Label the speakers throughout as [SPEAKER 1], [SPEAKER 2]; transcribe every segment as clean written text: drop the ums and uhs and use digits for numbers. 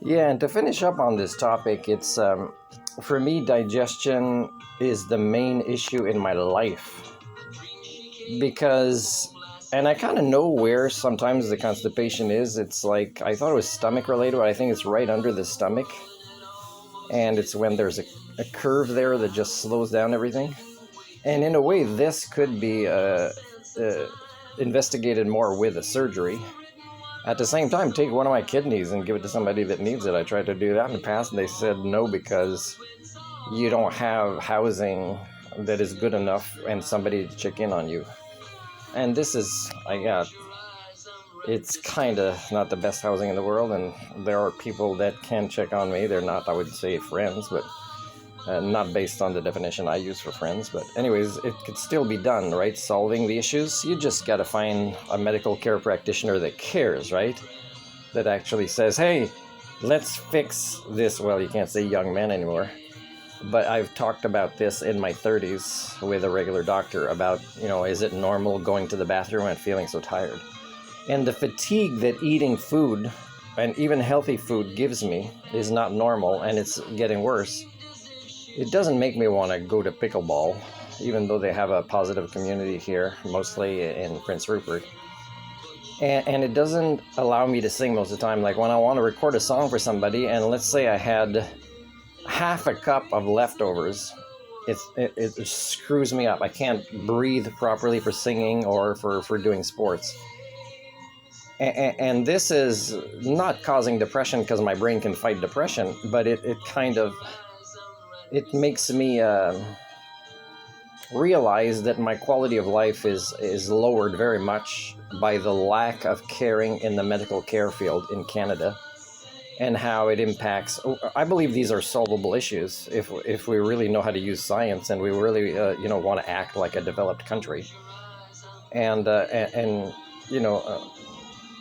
[SPEAKER 1] Yeah, and to finish up on this topic, it's for me, digestion is the main issue in my life because, and I kind of know where sometimes the constipation is. It's like I thought it was stomach related, but I think it's right under the stomach, and it's when there's a curve there that just slows down everything. And in a way, this could be investigated more with a surgery. At the same time, take one of my kidneys and give it to somebody that needs it. I tried to do that in the past, and they said no because you don't have housing that is good enough and somebody to check in on you. And this is, it's kind of not the best housing in the world, and there are people that can check on me. They're not, I would say, friends, but not based on the definition I use for friends. But anyways, it could still be done, right? Solving the issues. You just got to find a medical care practitioner that cares, right? That actually says, hey, let's fix this. Well, you can't say young man anymore. But I've talked about this in my 30s with a regular doctor about, is it normal going to the bathroom and feeling so tired? And the fatigue that eating food, and even healthy food, gives me is not normal, and it's getting worse. It doesn't make me want to go to pickleball, even though they have a positive community here, mostly in Prince Rupert. And it doesn't allow me to sing most of the time. Like when I want to record a song for somebody, and let's say I had half a cup of leftovers, it screws me up. I can't breathe properly for singing or for doing sports. And this is not causing depression because my brain can fight depression, but it makes me realize that my quality of life is lowered very much by the lack of caring in the medical care field in Canada, and how it impacts. I believe these are solvable issues if we really know how to use science, and we really want to act like a developed country, and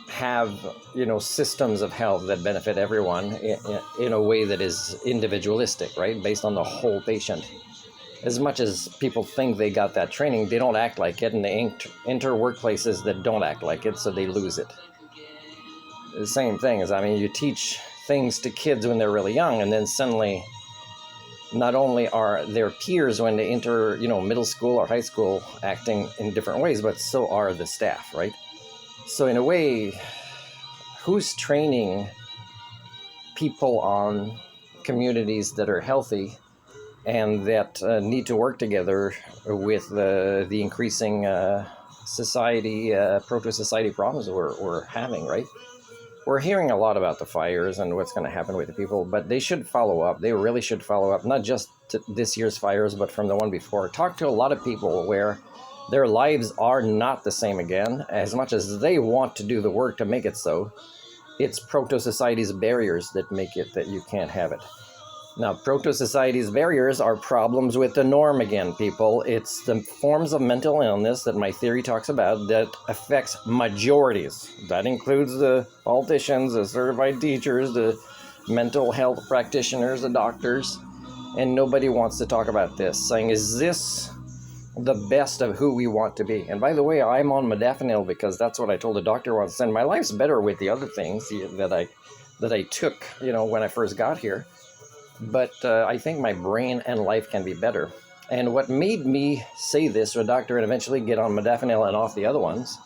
[SPEAKER 1] have systems of health that benefit everyone in a way that is individualistic, right, based on the whole patient. As much as people think they got that training, they don't act like it, and they enter workplaces that don't act like it, so they lose it. The same thing is, you teach things to kids when they're really young, and then suddenly not only are their peers when they enter middle school or high school acting in different ways, but so are the staff, right? So in a way, who's training people on communities that are healthy and that need to work together with the increasing society, proto-society problems we're having, right? We're hearing a lot about the fires and what's going to happen with the people, but they should follow up. They really should follow up, not just to this year's fires, but from the one before. Talk to a lot of people where their lives are not the same again, as much as they want to do the work to make it so. It's proto-society's barriers that make it that you can't have it. Now, proto-society's barriers are problems with the norm again, people. It's the forms of mental illness that my theory talks about that affects majorities. That includes the politicians, the certified teachers, the mental health practitioners, the doctors, and nobody wants to talk about this, saying, is this the best of who we want to be? And by the way, I'm on modafinil because that's what I told the doctor once, and my life's better with the other things that I took, when I first got here. But I think my brain and life can be better. And what made me say this to a doctor and eventually get on modafinil and off the other ones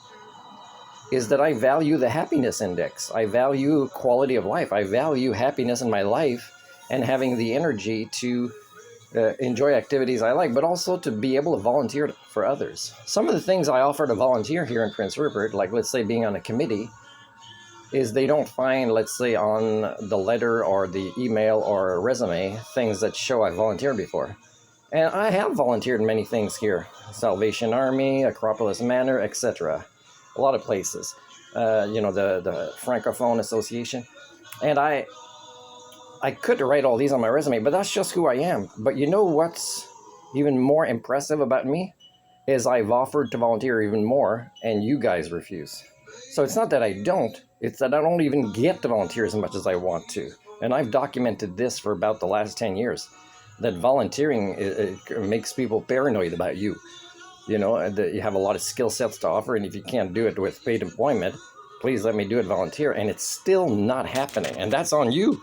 [SPEAKER 1] is that I value the happiness index. I value quality of life. I value happiness in my life and having the energy to enjoy activities I like, but also to be able to volunteer for others. Some of the things I offer to volunteer here in Prince Rupert, like let's say being on a committee, is they don't find, let's say, on the letter or the email or resume things that show I volunteered before. And I have volunteered in many things here. Salvation Army, Acropolis Manor, etc. A lot of places. The Francophone Association. And I could write all these on my resume, but that's just who I am. But you know what's even more impressive about me? Is I've offered to volunteer even more, and you guys refuse. So it's not that I don't, it's that I don't even get to volunteer as much as I want to. And I've documented this for about the last 10 years, that volunteering it makes people paranoid about you. That you have a lot of skill sets to offer, and if you can't do it with paid employment, please let me do it, volunteer, and it's still not happening, and that's on you.